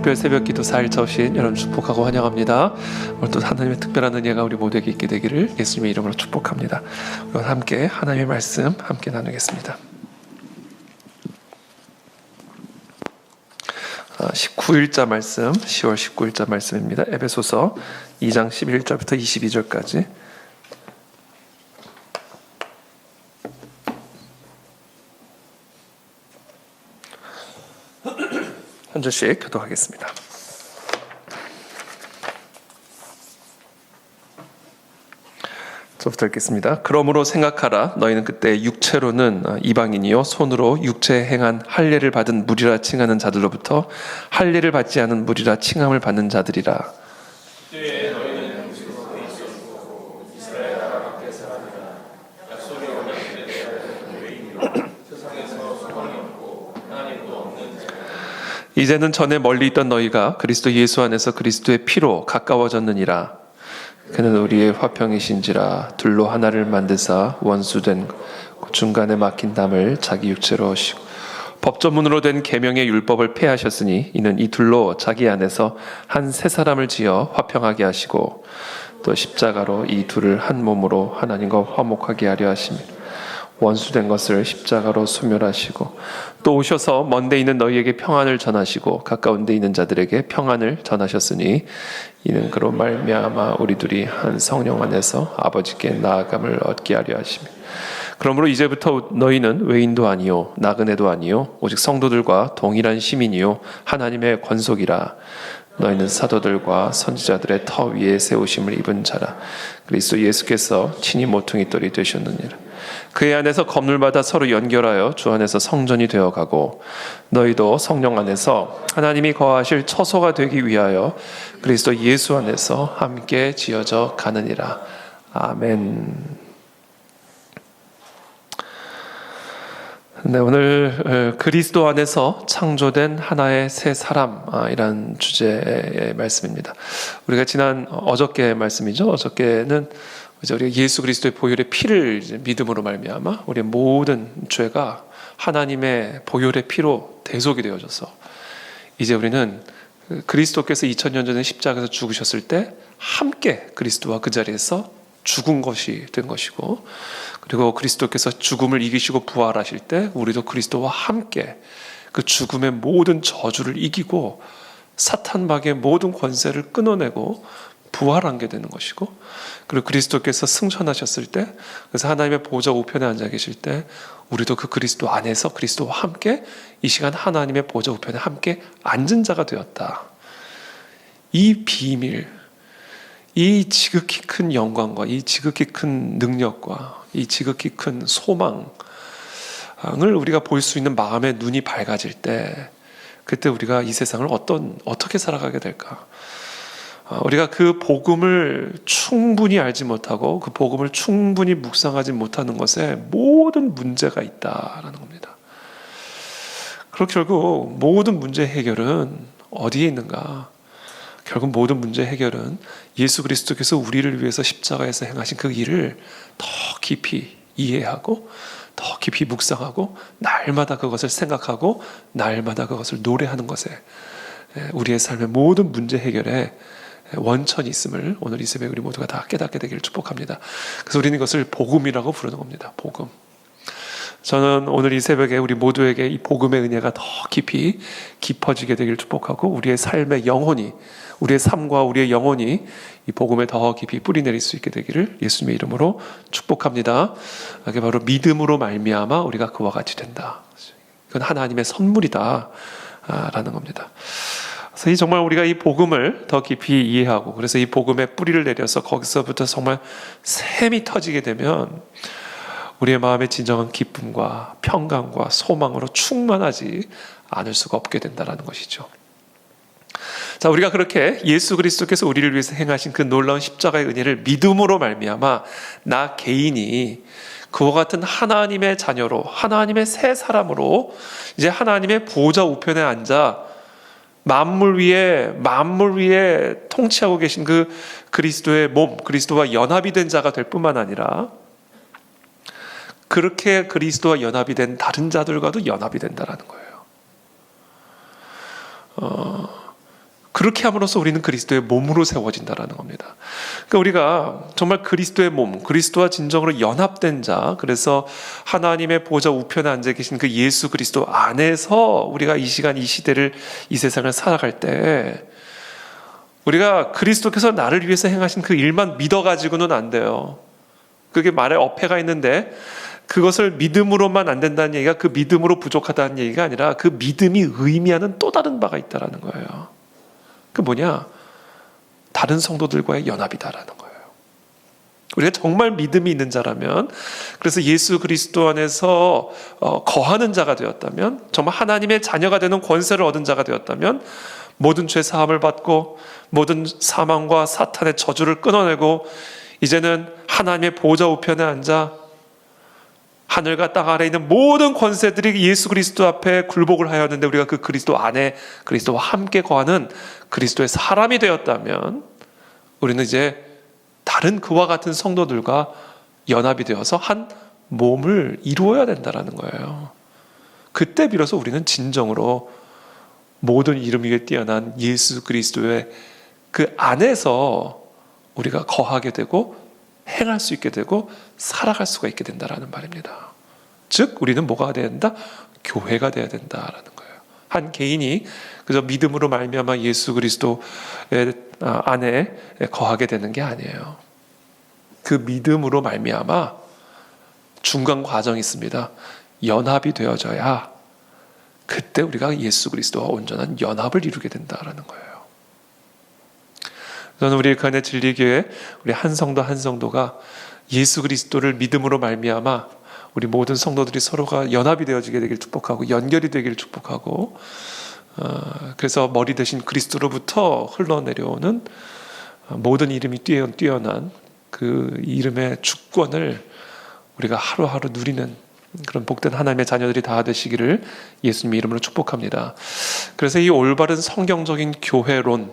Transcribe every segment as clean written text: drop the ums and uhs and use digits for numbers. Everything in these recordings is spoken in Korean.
특별 새벽기도 4일차 오신 여러분 축복하고 환영합니다. 오늘 또 하나님의 특별한 은혜가 우리 모두에게 있게 되기를 예수님의 이름으로 축복합니다. 오늘 함께 하나님의 말씀 함께 나누겠습니다. 19일자 말씀, 10월 19일자 말씀입니다. 에베소서 2장 11절부터 22절까지 한 절씩 교독하겠습니다. 저부터 읽겠습니다. 그러므로 생각하라. 너희는 그때 육체로는 이방인이요 손으로 육체에 행한 할례를 받은 무리라 칭하는 자들로부터 할례를 받지 않은 무리라 칭함을 받는 자들이라. 이제는 전에 멀리 있던 너희가 그리스도 예수 안에서 그리스도의 피로 가까워졌느니라. 그는 우리의 화평이신지라 둘로 하나를 만드사 원수된 중간에 막힌 담을 자기 육체로 하시고 법조문으로 된 계명의 율법을 폐하셨으니 이는 이 둘로 자기 안에서 한 새 사람을 지어 화평하게 하시고 또 십자가로 이 둘을 한 몸으로 하나님과 화목하게 하려 하심이라. 원수된 것을 십자가로 소멸하시고 또 오셔서 먼 데 있는 너희에게 평안을 전하시고 가까운 데 있는 자들에게 평안을 전하셨으니 이는 그로 말미암아 우리 둘이 한 성령 안에서 아버지께 나아감을 얻게 하려 하심이라. 그러므로 이제부터 너희는 외인도 아니요 나그네도 아니요 오직 성도들과 동일한 시민이요 하나님의 권속이라. 너희는 사도들과 선지자들의 터 위에 세우심을 입은 자라. 그리스도 예수께서 친히 모퉁이돌이 되셨느니라. 그의 안에서 건물마다 서로 연결하여 주 안에서 성전이 되어가고 너희도 성령 안에서 하나님이 거하실 처소가 되기 위하여 그리스도 예수 안에서 함께 지어져 가느니라. 아멘. 네, 오늘 그리스도 안에서 창조된 하나의 새 사람이란 주제의 말씀입니다. 우리가 지난 어저께 말씀이죠. 어저께는 이제 우리가 예수 그리스도의 보혈의 피를 이제 믿음으로 말미암아 우리의 모든 죄가 하나님의 보혈의 피로 대속이 되어져서 이제 우리는 그리스도께서 2000년 전에 십자가에서 죽으셨을 때 함께 그리스도와 그 자리에서 죽은 것이 된 것이고, 그리고 그리스도께서 죽음을 이기시고 부활하실 때 우리도 그리스도와 함께 그 죽음의 모든 저주를 이기고 사탄 마귀의 모든 권세를 끊어내고 부활하게 되는 것이고, 그리고 그리스도께서 승천하셨을 때, 그래서 하나님의 보좌 우편에 앉아 계실 때 우리도 그 그리스도 안에서 그리스도와 함께 이 시간 하나님의 보좌 우편에 함께 앉은 자가 되었다. 이 비밀, 이 지극히 큰 영광과 이 지극히 큰 능력과 이 지극히 큰 소망을 우리가 볼 수 있는 마음의 눈이 밝아질 때, 그때 우리가 이 세상을 어떻게 살아가게 될까? 우리가 그 복음을 충분히 알지 못하고 그 복음을 충분히 묵상하지 못하는 것에 모든 문제가 있다라는 겁니다. 그리고 결국 모든 문제 해결은 어디에 있는가? 결국 모든 문제 해결은 예수 그리스도께서 우리를 위해서 십자가에서 행하신 그 일을 더 깊이 이해하고 더 깊이 묵상하고 날마다 그것을 생각하고 날마다 그것을 노래하는 것에 우리의 삶의 모든 문제 해결에 원천이 있음을 오늘 이 새벽에 우리 모두가 다 깨닫게 되기를 축복합니다. 그래서 우리는 이것을 복음이라고 부르는 겁니다. 복음. 저는 오늘 이 새벽에 우리 모두에게 이 복음의 은혜가 더 깊이 깊어지게 되기를 축복하고 우리의 삶의 영혼이, 우리의 삶과 우리의 영혼이 이 복음에 더 깊이 뿌리내릴 수 있게 되기를 예수님의 이름으로 축복합니다. 이게 바로 믿음으로 말미암아 우리가 그와 같이 된다. 이건 하나님의 선물이다 라는 겁니다. 그래서 정말 우리가 이 복음을 더 깊이 이해하고, 그래서 이 복음에 뿌리를 내려서 거기서부터 정말 샘이 터지게 되면 우리의 마음의 진정한 기쁨과 평강과 소망으로 충만하지 않을 수가 없게 된다는 것이죠. 자, 우리가 그렇게 예수 그리스도께서 우리를 위해서 행하신 그 놀라운 십자가의 은혜를 믿음으로 말미암아 나 개인이 그와 같은 하나님의 자녀로, 하나님의 새 사람으로 이제 하나님의 보좌 우편에 앉아 만물 위에 통치하고 계신 그 그리스도의 몸, 그리스도와 연합이 된 자가 될 뿐만 아니라 그렇게 그리스도와 연합이 된 다른 자들과도 연합이 된다라는 거예요. 그렇게 함으로써 우리는 그리스도의 몸으로 세워진다라는 겁니다. 그러니까 우리가 정말 그리스도의 몸, 그리스도와 진정으로 연합된 자, 그래서 하나님의 보좌 우편에 앉아 계신 그 예수 그리스도 안에서 우리가 이 시간, 이 시대를, 이 세상을 살아갈 때 우리가 그리스도께서 나를 위해서 행하신 그 일만 믿어가지고는 안 돼요. 그게 말에 어폐가 있는데 그것을 믿음으로만 안 된다는 얘기가 그 믿음으로 부족하다는 얘기가 아니라 그 믿음이 의미하는 또 다른 바가 있다는 거예요. 그 뭐냐? 다른 성도들과의 연합이다라는 거예요. 우리가 정말 믿음이 있는 자라면, 그래서 예수 그리스도 안에서 거하는 자가 되었다면, 정말 하나님의 자녀가 되는 권세를 얻은 자가 되었다면, 모든 죄 사함을 받고 모든 사망과 사탄의 저주를 끊어내고 이제는 하나님의 보좌 우편에 앉아 하늘과 땅 아래에 있는 모든 권세들이 예수 그리스도 앞에 굴복을 하였는데 우리가 그 그리스도 안에 그리스도와 함께 거하는 그리스도의 사람이 되었다면 우리는 이제 다른 그와 같은 성도들과 연합이 되어서 한 몸을 이루어야 된다는 거예요. 그때 비로소 우리는 진정으로 모든 이름 위에 뛰어난 예수 그리스도의 그 안에서 우리가 거하게 되고 행할 수 있게 되고 살아갈 수가 있게 된다라는 말입니다. 즉 우리는 뭐가 돼야 된다? 교회가 돼야 된다라는 거예요. 한 개인이 그저 믿음으로 말미암아 예수 그리스도의 안에 거하게 되는 게 아니에요. 그 믿음으로 말미암아 중간 과정이 있습니다. 연합이 되어져야 그때 우리가 예수 그리스도와 온전한 연합을 이루게 된다라는 거예요. 저는 우리 간의 진리교회 우리 한 성도 한 성도가 예수 그리스도를 믿음으로 말미암아 우리 모든 성도들이 서로가 연합이 되어지게 되길 축복하고 연결이 되기를 축복하고 그래서 머리 대신 그리스도로부터 흘러내려오는 모든 이름이 뛰어난 그 이름의 주권을 우리가 하루하루 누리는 그런 복된 하나님의 자녀들이 다 되시기를 예수님의 이름으로 축복합니다. 그래서 이 올바른 성경적인 교회론을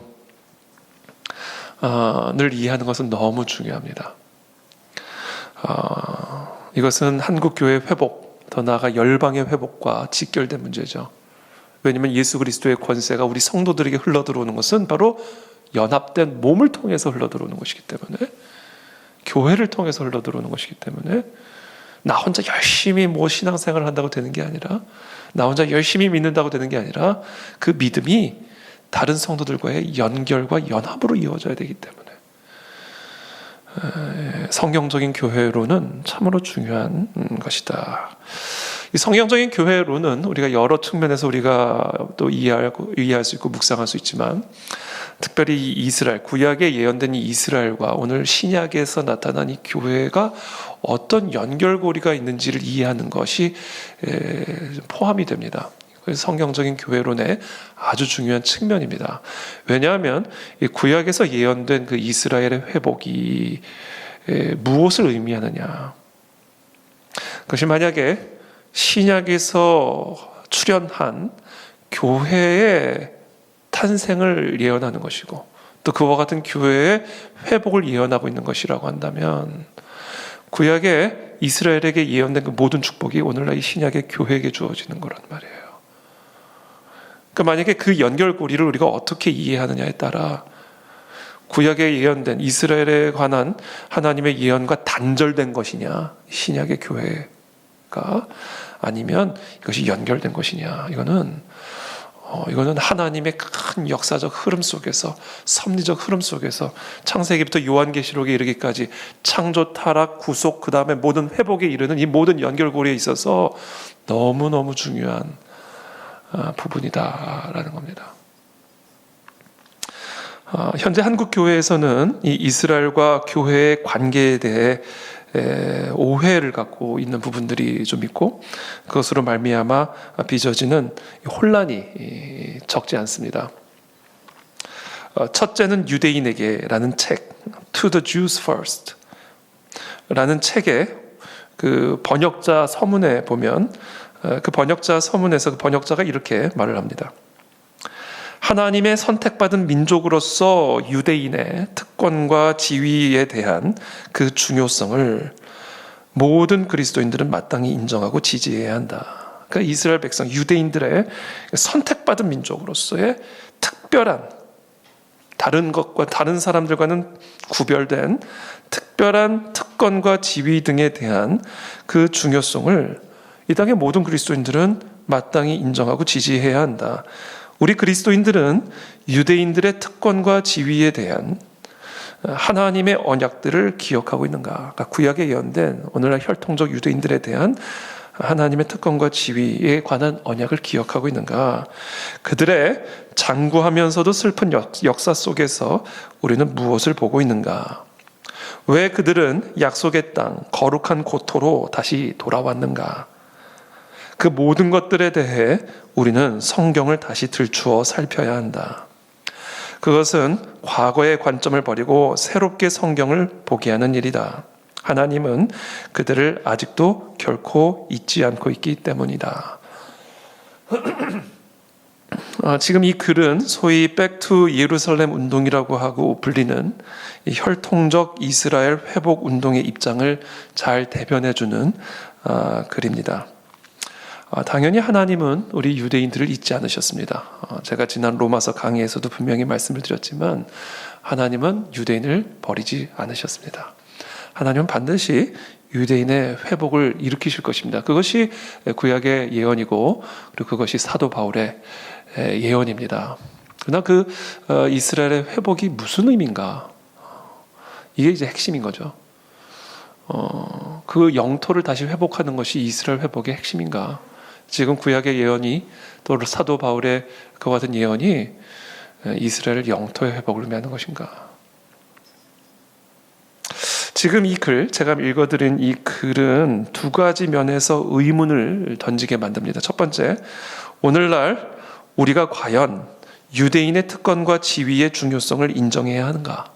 이해하는 것은 너무 중요합니다. 이것은 한국교회 회복, 더 나아가 열방의 회복과 직결된 문제죠. 왜냐하면 예수 그리스도의 권세가 우리 성도들에게 흘러들어오는 것은 바로 연합된 몸을 통해서 흘러들어오는 것이기 때문에, 교회를 통해서 흘러들어오는 것이기 때문에 나 혼자 열심히 신앙생활을 한다고 되는 게 아니라, 나 혼자 열심히 믿는다고 되는 게 아니라 그 믿음이 다른 성도들과의 연결과 연합으로 이루어져야 되기 때문에 성경적인 교회론은 참으로 중요한 것이다. 이 성경적인 교회론은 우리가 여러 측면에서 우리가 또 이해할 수 있고 묵상할 수 있지만, 특별히 이스라엘, 구약에 예언된 이 이스라엘과 오늘 신약에서 나타난 이 교회가 어떤 연결고리가 있는지를 이해하는 것이 포함이 됩니다. 그래서 성경적인 교회론의 아주 중요한 측면입니다. 왜냐하면 이 구약에서 예언된 그 이스라엘의 회복이 무엇을 의미하느냐? 그것이 만약에 신약에서 출현한 교회의 탄생을 예언하는 것이고 또 그와 같은 교회의 회복을 예언하고 있는 것이라고 한다면, 구약에 이스라엘에게 예언된 그 모든 축복이 오늘날 이 신약의 교회에게 주어지는 거란 말이에요. 그러니까 만약에 그 연결고리를 우리가 어떻게 이해하느냐에 따라 구약에 예언된 이스라엘에 관한 하나님의 예언과 단절된 것이냐, 신약의 교회가, 아니면 이것이 연결된 것이냐, 이거는 하나님의 큰 역사적 흐름 속에서, 섭리적 흐름 속에서 창세기부터 요한계시록에 이르기까지 창조, 타락, 구속, 그 다음에 모든 회복에 이르는 이 모든 연결고리에 있어서 너무너무 중요한 부분이다라는 겁니다. 현재 한국 교회에서는 이 이스라엘과 교회의 관계에 대해 오해를 갖고 있는 부분들이 좀 있고, 그것으로 말미암아 빚어지는 혼란이 적지 않습니다. 첫째는 유대인에게라는 책, To the Jews First 라는 책의 그 번역자 서문에 보면, 그 번역자 서문에서 그 번역자가 이렇게 말을 합니다. 하나님의 선택받은 민족으로서 유대인의 특권과 지위에 대한 그 중요성을 모든 그리스도인들은 마땅히 인정하고 지지해야 한다. 그러니까 이스라엘 백성, 유대인들의 선택받은 민족으로서의 특별한 다른 것과 다른 사람들과는 구별된 특별한 특권과 지위 등에 대한 그 중요성을 이 땅의 모든 그리스도인들은 마땅히 인정하고 지지해야 한다. 우리 그리스도인들은 유대인들의 특권과 지위에 대한 하나님의 언약들을 기억하고 있는가? 그러니까 구약에 예언된 오늘날 혈통적 유대인들에 대한 하나님의 특권과 지위에 관한 언약을 기억하고 있는가? 그들의 장구하면서도 슬픈 역사 속에서 우리는 무엇을 보고 있는가? 왜 그들은 약속의 땅, 거룩한 고토로 다시 돌아왔는가? 그 모든 것들에 대해 우리는 성경을 다시 들추어 살펴야 한다. 그것은 과거의 관점을 버리고 새롭게 성경을 보게 하는 일이다. 하나님은 그들을 아직도 결코 잊지 않고 있기 때문이다. 지금 이 글은 소위 Back to 예루살렘 운동이라고 하고 불리는 이 혈통적 이스라엘 회복 운동의 입장을 잘 대변해주는 글입니다. 당연히 하나님은 우리 유대인들을 잊지 않으셨습니다. 제가 지난 로마서 강의에서도 분명히 말씀을 드렸지만 하나님은 유대인을 버리지 않으셨습니다. 하나님은 반드시 유대인의 회복을 일으키실 것입니다. 그것이 구약의 예언이고 그리고 그것이 사도 바울의 예언입니다. 그러나 그 이스라엘의 회복이 무슨 의미인가? 이게 이제 핵심인 거죠. 그 영토를 다시 회복하는 것이 이스라엘 회복의 핵심인가? 지금 구약의 예언이 또 사도 바울의 그와 같은 예언이 이스라엘 영토의 회복을 의미하는 것인가? 지금 이 글, 제가 읽어드린 이 글은 두 가지 면에서 의문을 던지게 만듭니다. 첫 번째, 오늘날 우리가 과연 유대인의 특권과 지위의 중요성을 인정해야 하는가?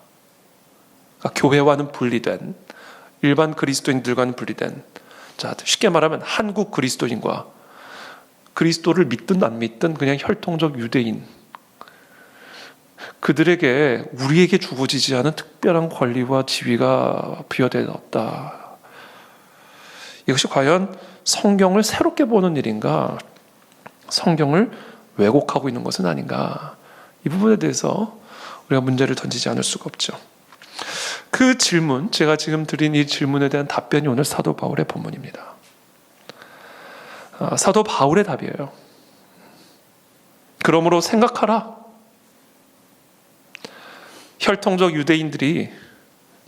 그러니까 교회와는 분리된, 일반 그리스도인들과는 분리된, 자, 쉽게 말하면 한국 그리스도인과 그리스도를 믿든 안 믿든 그냥 혈통적 유대인, 그들에게 우리에게 주어지지 않은 특별한 권리와 지위가 부여되었다. 이것이 과연 성경을 새롭게 보는 일인가? 성경을 왜곡하고 있는 것은 아닌가? 이 부분에 대해서 우리가 문제를 던지지 않을 수가 없죠. 그 질문, 제가 지금 드린 이 질문에 대한 답변이 오늘 사도 바울의 본문입니다. 사도 바울의 답이에요. 그러므로 생각하라. 혈통적 유대인들이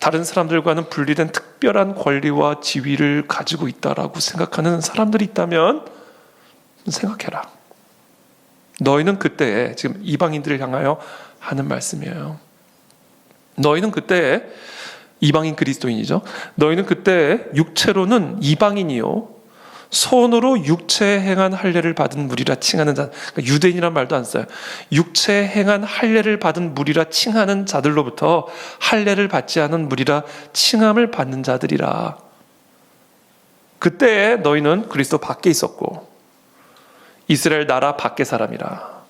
다른 사람들과는 분리된 특별한 권리와 지위를 가지고 있다라고 생각하는 사람들이 있다면 생각해라. 너희는 그때에, 지금 이방인들을 향하여 하는 말씀이에요. 너희는 그때에 이방인 그리스도인이죠. 너희는 그때에 육체로는 이방인이요 손으로 육체에 행한 할례를 받은 무리라 칭하는 자, 그러니까 유대인이란 말도 안 써요. 육체에 행한 할례를 받은 무리라 칭하는 자들로부터 할례를 받지 않은 무리라 칭함을 받는 자들이라. 그때에 너희는 그리스도 밖에 있었고 이스라엘 나라 밖의 사람이라.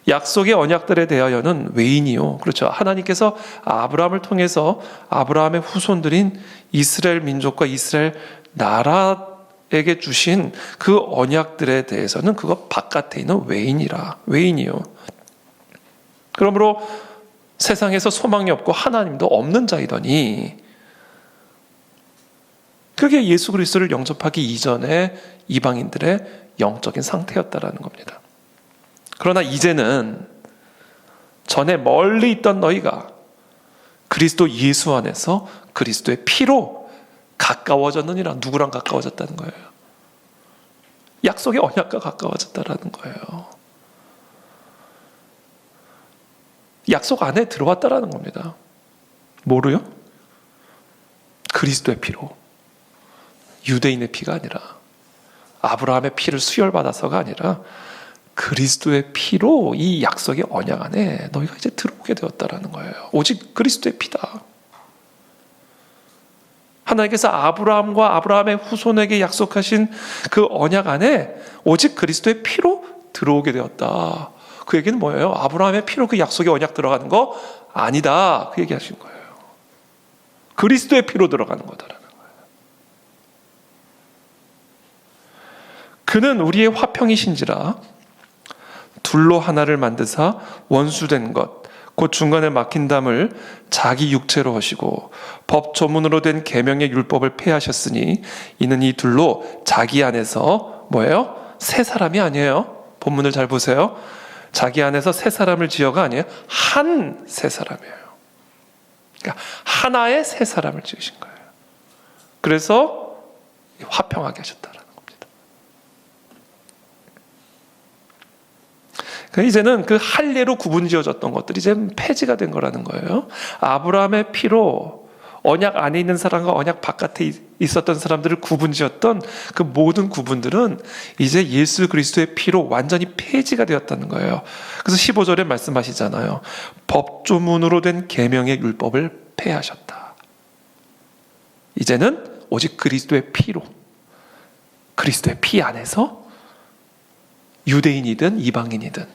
약속의 언약들에 대하여는 외인이요, 그렇죠, 하나님께서 아브라함을 통해서 아브라함의 후손들인 이스라엘 민족과 이스라엘 나라에게 주신 그 언약들에 대해서는 그거 바깥에 있는 외인이요. 그러므로 세상에서 소망이 없고 하나님도 없는 자이더니, 그게 예수 그리스도를 영접하기 이전에 이방인들의 영적인 상태였다라는 겁니다. 그러나 이제는 전에 멀리 있던 너희가 그리스도 예수 안에서 그리스도의 피로 가까워졌느니라. 누구랑 가까워졌다는 거예요? 약속의 언약과 가까워졌다라는 거예요. 약속 안에 들어왔다라는 겁니다. 뭐로요? 그리스도의 피로. 유대인의 피가 아니라, 아브라함의 피를 수혈받아서가 아니라 그리스도의 피로 이 약속의 언약 안에 너희가 이제 들어오게 되었다라는 거예요. 오직 그리스도의 피다. 하나님께서 아브라함과 아브라함의 후손에게 약속하신 그 언약 안에 오직 그리스도의 피로 들어오게 되었다. 그 얘기는 뭐예요? 아브라함의 피로 그 약속의 언약 들어가는 거 아니다. 그 얘기 하신 거예요. 그리스도의 피로 들어가는 거다라는 거예요. 그는 우리의 화평이신지라 둘로 하나를 만드사 원수된 것 곧 중간에 막힌 담을 자기 육체로 하시고 법 조문으로 된 계명의 율법을 폐하셨으니 이는 이 둘로 자기 안에서 뭐예요? 새 사람이 아니에요. 본문을 잘 보세요. 자기 안에서 새 사람을 지어가 아니에요. 한 새 사람이에요. 그러니까 하나의 새 사람을 지으신 거예요. 그래서 화평하게 하셨다라는 겁니다. 그러니까 이제는 그 할례로 구분지어졌던 것들이 이제 폐지가 된 거라는 거예요. 아브라함의 피로 언약 안에 있는 사람과 언약 바깥에 있었던 사람들을 구분지었던 그 모든 구분들은 이제 예수 그리스도의 피로 완전히 폐지가 되었다는 거예요. 그래서 15절에 말씀하시잖아요. 법조문으로 된 계명의 율법을 폐하셨다. 이제는 오직 그리스도의 피로, 그리스도의 피 안에서 유대인이든 이방인이든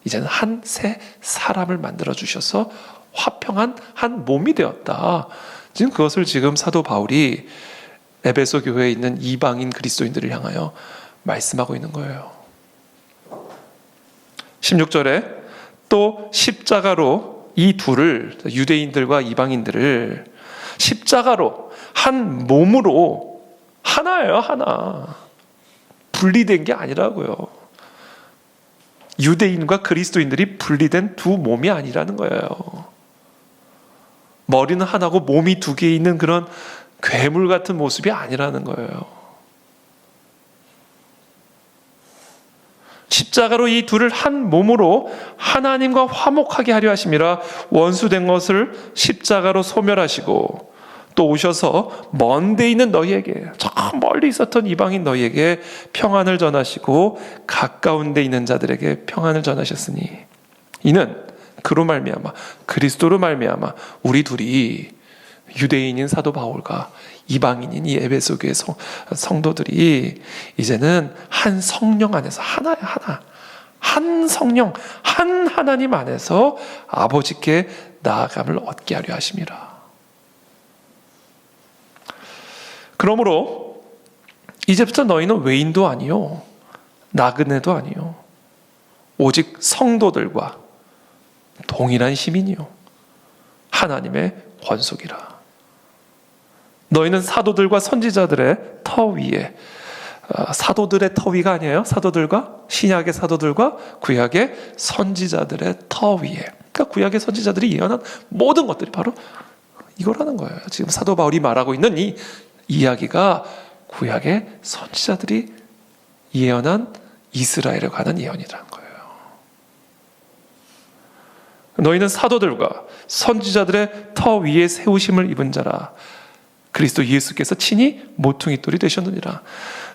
이제는 한 새 사람을 만들어 주셔서 화평한 한 몸이 되었다. 지금 그것을 지금 사도 바울이 에베소 교회에 있는 이방인 그리스도인들을 향하여 말씀하고 있는 거예요. 16절에 또 십자가로 이 둘을, 유대인들과 이방인들을 십자가로 한 몸으로, 하나예요, 하나. 분리된 게 아니라고요. 유대인과 그리스도인들이 분리된 두 몸이 아니라는 거예요. 머리는 하나고 몸이 두 개 있는 그런 괴물 같은 모습이 아니라는 거예요. 십자가로 이 둘을 한 몸으로 하나님과 화목하게 하려 하심이라 원수된 것을 십자가로 소멸하시고 또 오셔서 먼 데 있는 너희에게, 저 멀리 있었던 이방인 너희에게 평안을 전하시고 가까운 데 있는 자들에게 평안을 전하셨으니 이는 그로 말미암아, 그리스도로 말미암아 우리 둘이, 유대인인 사도 바울과 이방인인 이 에베소 교회 성도들이 이제는 한 성령 안에서, 하나야 하나, 한 성령, 한 하나님 안에서 아버지께 나아감을 얻게 하려 하심이라. 그러므로 이제부터 너희는 외인도 아니요 나그네도 아니요 오직 성도들과 동일한 시민이요 하나님의 권속이라. 너희는 사도들과 선지자들의 터 위에, 사도들의 터 위가 아니에요. 사도들과, 신약의 사도들과 구약의 선지자들의 터 위에, 그러니까 구약의 선지자들이 예언한 모든 것들이 바로 이거라는 거예요. 지금 사도 바울이 말하고 있는 이 이야기가 구약의 선지자들이 예언한 이스라엘에 관한 예언이라는 거예요. 너희는 사도들과 선지자들의 터 위에 세우심을 입은 자라. 그리스도 예수께서 친히 모퉁이돌이 되셨느니라.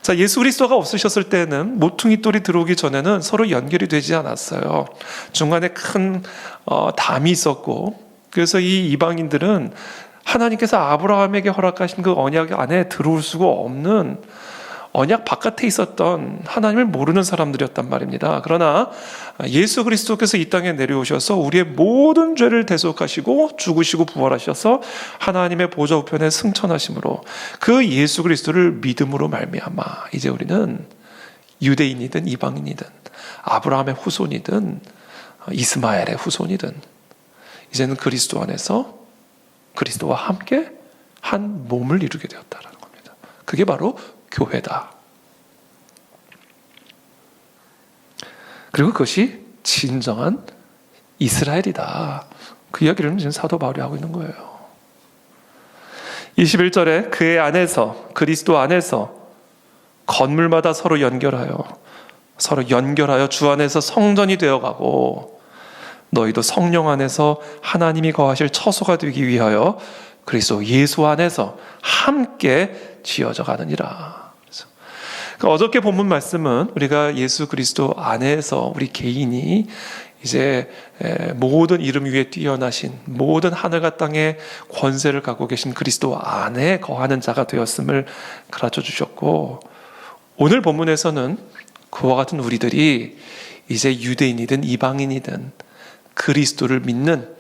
자, 예수 그리스도가 없으셨을 때는 모퉁이돌이 들어오기 전에는 서로 연결이 되지 않았어요. 중간에 큰 담이 있었고, 그래서 이 이방인들은 하나님께서 아브라함에게 허락하신 그 언약 안에 들어올 수가 없는, 언약 바깥에 있었던 하나님을 모르는 사람들이었단 말입니다. 그러나 예수 그리스도께서 이 땅에 내려오셔서 우리의 모든 죄를 대속하시고 죽으시고 부활하셔서 하나님의 보좌 우편에 승천하심으로 그 예수 그리스도를 믿음으로 말미암아 이제 우리는 유대인이든 이방인이든 아브라함의 후손이든 이스마엘의 후손이든 이제는 그리스도 안에서 그리스도와 함께 한 몸을 이루게 되었다는 겁니다. 그게 바로 교회다. 그리고 그것이 진정한 이스라엘이다. 그 이야기를 지금 사도 바울이 하고 있는 거예요. 21절에 그의 안에서, 그리스도 안에서 건물마다 서로 연결하여 주 안에서 성전이 되어가고 너희도 성령 안에서 하나님이 거하실 처소가 되기 위하여 그리스도 예수 안에서 함께 지어져 가느니라. 그러니까 어저께 본문 말씀은 우리가 예수 그리스도 안에서 우리 개인이 이제 모든 이름 위에 뛰어나신 모든 하늘과 땅의 권세를 갖고 계신 그리스도 안에 거하는 자가 되었음을 가르쳐 주셨고, 오늘 본문에서는 그와 같은 우리들이 이제 유대인이든 이방인이든 그리스도를 믿는,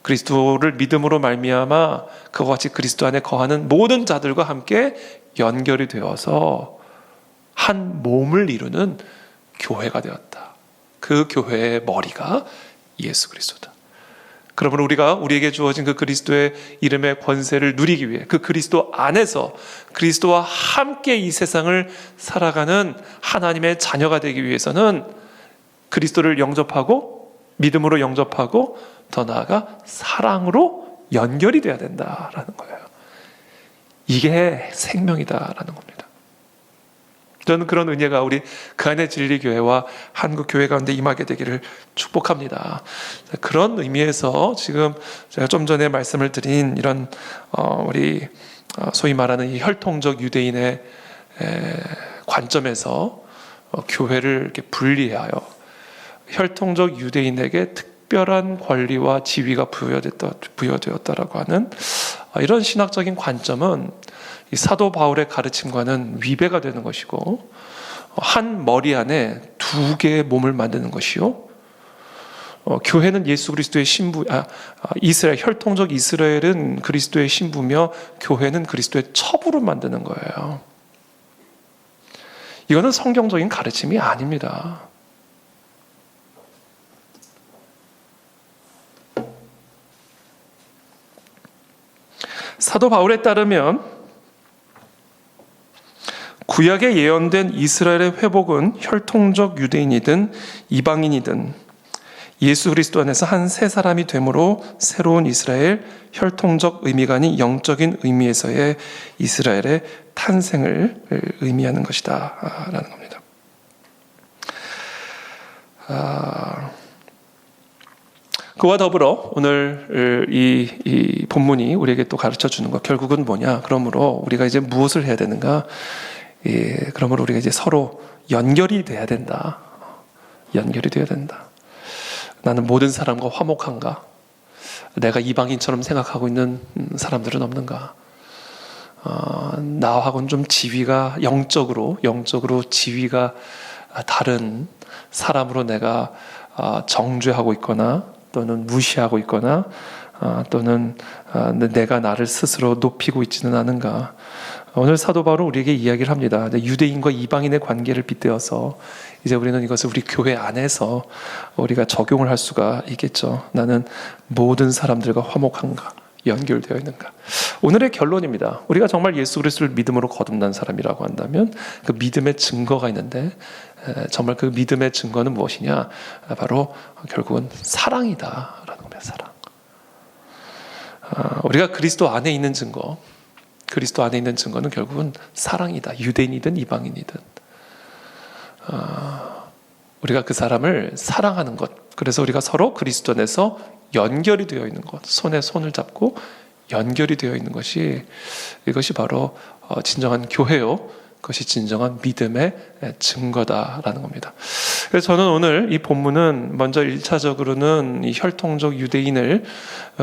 그리스도를 믿음으로 말미암아 그와 같이 그리스도 안에 거하는 모든 자들과 함께 연결이 되어서 한 몸을 이루는 교회가 되었다. 그 교회의 머리가 예수 그리스도다. 그러므로 우리에게 주어진 그 그리스도의 이름의 권세를 누리기 위해 그 그리스도 안에서 그리스도와 함께 이 세상을 살아가는 하나님의 자녀가 되기 위해서는 그리스도를 영접하고 믿음으로 영접하고 더 나아가 사랑으로 연결이 돼야 된다라는 거예요. 이게 생명이다라는 겁니다. 저는 그런 은혜가 우리 그 안의 진리교회와 한국교회 가운데 임하게 되기를 축복합니다. 그런 의미에서 지금 제가 좀 전에 말씀을 드린 이런 우리 소위 말하는 이 혈통적 유대인의 관점에서 교회를 이렇게 분리하여 혈통적 유대인에게 특별한 권리와 지위가 부여되었다라고 하는 이런 신학적인 관점은 이 사도 바울의 가르침과는 위배가 되는 것이고, 한 머리 안에 두 개의 몸을 만드는 것이요, 교회는 예수 그리스도의 신부, 이스라엘, 혈통적 이스라엘은 그리스도의 신부며 교회는 그리스도의 첩으로 만드는 거예요. 이거는 성경적인 가르침이 아닙니다. 사도 바울에 따르면 구약에 예언된 이스라엘의 회복은 혈통적 유대인이든 이방인이든 예수 그리스도 안에서 한 새 사람이 되므로 새로운 이스라엘, 혈통적 의미가 아닌 영적인 의미에서의 이스라엘의 탄생을 의미하는 것이다 라는 겁니다. 그와 더불어 오늘 이 본문이 우리에게 또 가르쳐 주는 것, 결국은 뭐냐? 그러므로 우리가 이제 무엇을 해야 되는가? 그러므로 우리가 이제 서로 연결이 돼야 된다. 연결이 돼야 된다. 나는 모든 사람과 화목한가? 내가 이방인처럼 생각하고 있는 사람들은 없는가? 나하고는 좀 지위가 영적으로 지위가 다른 사람으로 내가 정죄하고 있거나 또는 무시하고 있거나 또는 내가 나를 스스로 높이고 있지는 않은가? 오늘 사도 바울은 우리에게 이야기를 합니다. 유대인과 이방인의 관계를 빗대어서 이제 우리는 이것을 우리 교회 안에서 우리가 적용을 할 수가 있겠죠. 나는 모든 사람들과 화목한가? 연결되어 있는가? 오늘의 결론입니다. 우리가 정말 예수 그리스도를 믿음으로 거듭난 사람이라고 한다면 그 믿음의 증거가 있는데, 정말 그 믿음의 증거는 무엇이냐? 바로 결국은 사랑이다라는 겁니다. 사랑. 우리가 그리스도 안에 있는 증거, 그리스도 안에 있는 증거는 결국은 사랑이다. 유대인이든 이방인이든 우리가 그 사람을 사랑하는 것, 그래서 우리가 서로 그리스도 안에서 연결이 되어 있는 것, 손에 손을 잡고 연결이 되어 있는 것이, 이것이 바로 진정한 교회요, 그것이 진정한 믿음의 증거다라는 겁니다. 그래서 저는 오늘 이 본문은 먼저 1차적으로는 이 혈통적 유대인을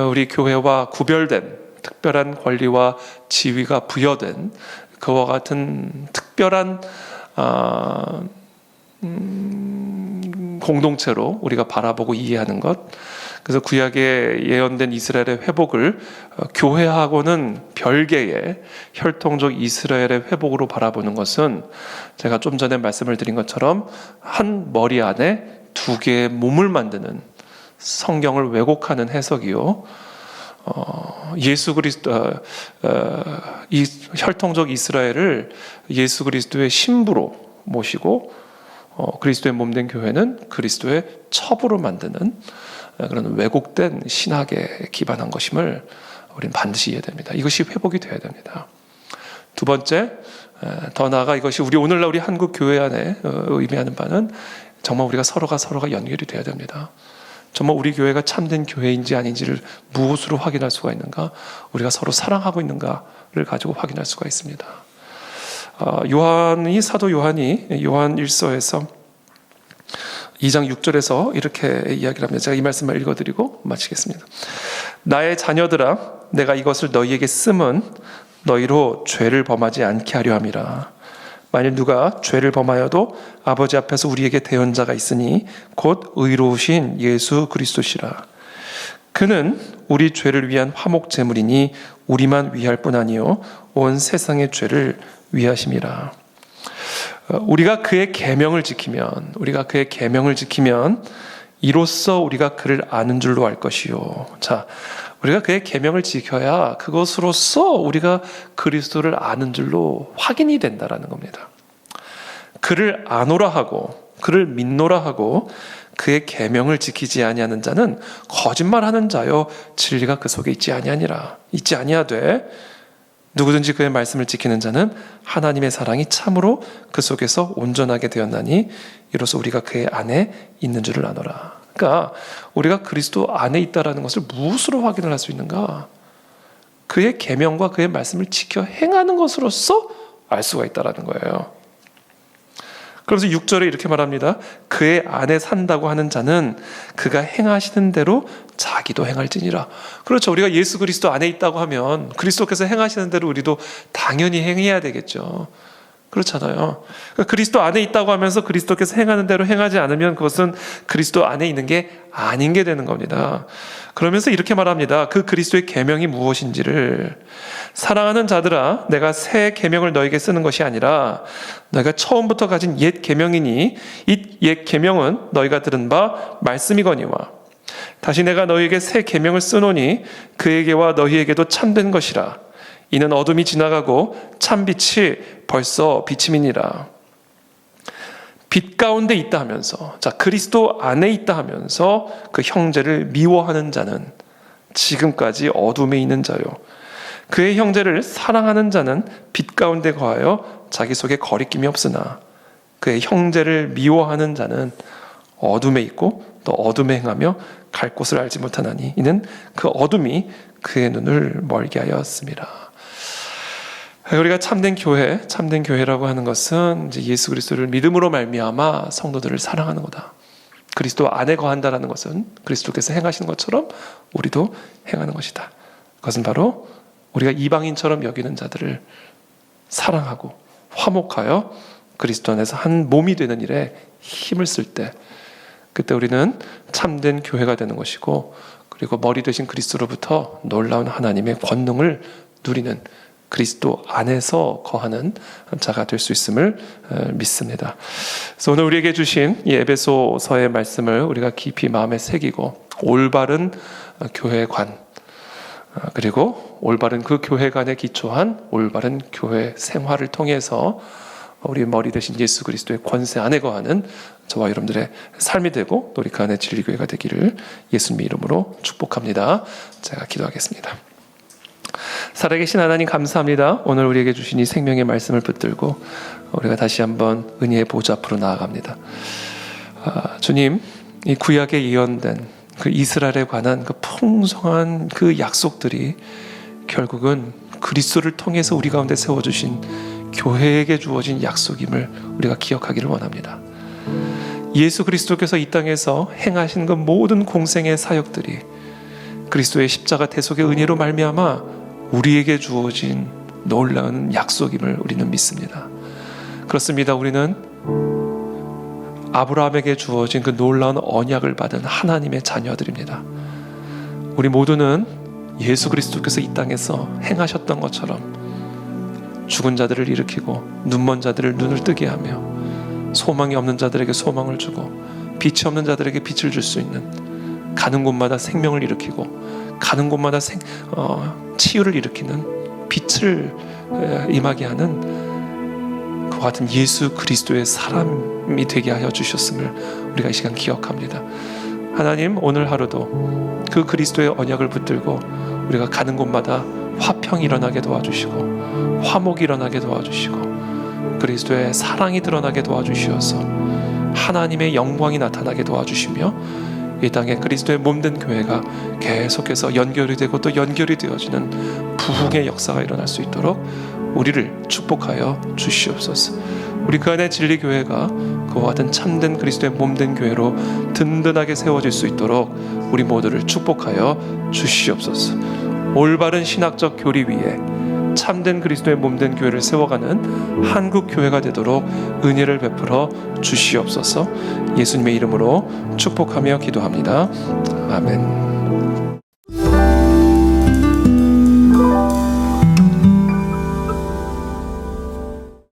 우리 교회와 구별된 특별한 권리와 지위가 부여된 그와 같은 특별한 공동체로 우리가 바라보고 이해하는 것, 그래서 구약에 예언된 이스라엘의 회복을 교회하고는 별개의 혈통적 이스라엘의 회복으로 바라보는 것은 제가 좀 전에 말씀을 드린 것처럼 한 머리 안에 두 개의 몸을 만드는 성경을 왜곡하는 해석이요, 예수 그리스도 이 혈통적 이스라엘을 예수 그리스도의 신부로 모시고 그리스도의 몸된 교회는 그리스도의 첩으로 만드는 그런 왜곡된 신학에 기반한 것임을 우리는 반드시 이해해야 됩니다. 이것이 회복이 되어야 됩니다. 두 번째, 더 나아가 이것이 오늘날 우리 한국 교회 안에 의미하는 바는 정말 우리가 서로가 연결이 되어야 됩니다. 정말 우리 교회가 참된 교회인지 아닌지를 무엇으로 확인할 수가 있는가? 우리가 서로 사랑하고 있는가를 가지고 확인할 수가 있습니다. 사도 요한이 요한 1서에서 2장 6절에서 이렇게 이야기를 합니다. 제가 이 말씀을 읽어드리고 마치겠습니다. 나의 자녀들아, 내가 이것을 너희에게 쓰면 너희로 죄를 범하지 않게 하려 함이라. 만일 누가 죄를 범하여도 아버지 앞에서 우리에게 대언자가 있으니 곧 의로우신 예수 그리스도시라. 그는 우리 죄를 위한 화목 제물이니 우리만 위할 뿐 아니요 온 세상의 죄를 위하심이라. 우리가 그의 계명을 지키면 이로써 우리가 그를 아는 줄로 알 것이요. 자, 우리가 그의 계명을 지켜야 그것으로써 우리가 그리스도를 아는 줄로 확인이 된다라는 겁니다. 그를 아노라 하고 그를 믿노라 하고 그의 계명을 지키지 아니하는 자는 거짓말하는 자요 진리가 그 속에 있지 아니하되 누구든지 그의 말씀을 지키는 자는 하나님의 사랑이 참으로 그 속에서 온전하게 되었나니 이로써 우리가 그의 안에 있는 줄을 아노라. 그러니까 우리가 그리스도 안에 있다라는 것을 무엇으로 확인을 할 수 있는가? 그의 계명과 그의 말씀을 지켜 행하는 것으로서 알 수가 있다라는 거예요. 그래서 6절에 이렇게 말합니다. 그의 안에 산다고 하는 자는 그가 행하시는 대로 자기도 행할지니라. 그렇죠. 우리가 예수 그리스도 안에 있다고 하면 그리스도께서 행하시는 대로 우리도 당연히 행해야 되겠죠. 그렇잖아요. 그러니까 그리스도 안에 있다고 하면서 그리스도께서 행하는 대로 행하지 않으면 그것은 그리스도 안에 있는 게 아닌 게 되는 겁니다. 그러면서 이렇게 말합니다. 그 그리스도의 계명이 무엇인지를 사랑하는 자들아 내가 새 계명을 너에게 쓰는 것이 아니라 너희가 처음부터 가진 옛 계명이니 이 옛 계명은 너희가 들은 바 말씀이거니와 다시 내가 너희에게 새 계명을 쓰노니 그에게와 너희에게도 참된 것이라. 이는 어둠이 지나가고 참빛이 벌써 비침이니라. 빛 가운데 있다 하면서, 자, 그리스도 안에 있다 하면서 그 형제를 미워하는 자는 지금까지 어둠에 있는 자요. 그의 형제를 사랑하는 자는 빛 가운데 거하여 자기 속에 거리낌이 없으나 그의 형제를 미워하는 자는 어둠에 있고 또 어둠에 행하며 갈 곳을 알지 못하나니 이는 그 어둠이 그의 눈을 멀게 하였습니다. 우리가 참된 교회라고 하는 것은 이제 예수 그리스도를 믿음으로 말미암아 성도들을 사랑하는 거다. 그리스도 안에 거한다라는 것은 그리스도께서 행하시는 것처럼 우리도 행하는 것이다. 그것은 바로 우리가 이방인처럼 여기는 자들을 사랑하고 화목하여 그리스도 안에서 한 몸이 되는 일에 힘을 쓸 때, 그때 우리는 참된 교회가 되는 것이고, 그리고 머리 되신 그리스도로부터 놀라운 하나님의 권능을 누리는 그리스도 안에서 거하는 자가 될 수 있음을 믿습니다. 그래서 오늘 우리에게 주신 이 에베소서의 말씀을 우리가 깊이 마음에 새기고 올바른 교회관, 그리고 올바른 그 교회관에 기초한 올바른 교회 생활을 통해서 우리 머리 대신 예수 그리스도의 권세 안에 거하는 저와 여러분들의 삶이 되고 또 우리 그 안에 진리교회가 되기를 예수님의 이름으로 축복합니다. 제가 기도하겠습니다. 살아계신 하나님 감사합니다. 오늘 우리에게 주신 이 생명의 말씀을 붙들고 우리가 다시 한번 은혜의 보좌 앞으로 나아갑니다. 주님, 이 구약에 예언된 그 이스라엘에 관한 그 풍성한 그 약속들이 결국은 그리스도를 통해서 우리 가운데 세워주신 교회에게 주어진 약속임을 우리가 기억하기를 원합니다. 예수 그리스도께서 이 땅에서 행하신 그 모든 공생의 사역들이 그리스도의 십자가 대속의 은혜로 말미암아 우리에게 주어진 놀라운 약속임을 우리는 믿습니다. 그렇습니다. 우리는 아브라함에게 주어진 그 놀라운 언약을 받은 하나님의 자녀들입니다. 우리 모두는 예수 그리스도께서 이 땅에서 행하셨던 것처럼 죽은 자들을 일으키고 눈먼 자들을 눈을 뜨게 하며 소망이 없는 자들에게 소망을 주고 빛이 없는 자들에게 빛을 줄 수 있는, 가는 곳마다 생명을 일으키고 가는 곳마다 치유를 일으키는 빛을 임하게 하는 그와 같은 예수 그리스도의 사람이 되게 하여 주셨음을 우리가 이 시간 기억합니다. 하나님, 오늘 하루도 그 그리스도의 언약을 붙들고 우리가 가는 곳마다 화평이 일어나게 도와주시고 화목이 일어나게 도와주시고 그리스도의 사랑이 드러나게 도와주시어서 하나님의 영광이 나타나게 도와주시며 이 땅에 그리스도의 몸된 교회가 계속해서 연결이 되고 또 연결이 되어지는 부흥의 역사가 일어날 수 있도록 우리를 축복하여 주시옵소서. 우리 그 안에 진리교회가 그와 같은 참된 그리스도의 몸된 교회로 든든하게 세워질 수 있도록 우리 모두를 축복하여 주시옵소서. 올바른 신학적 교리 위에 참된 그리스도의 몸된 교회를 세워가는 한국 교회가 되도록 은혜를 베풀어 주시옵소서. 예수님의 이름으로 축복하며 기도합니다. 아멘.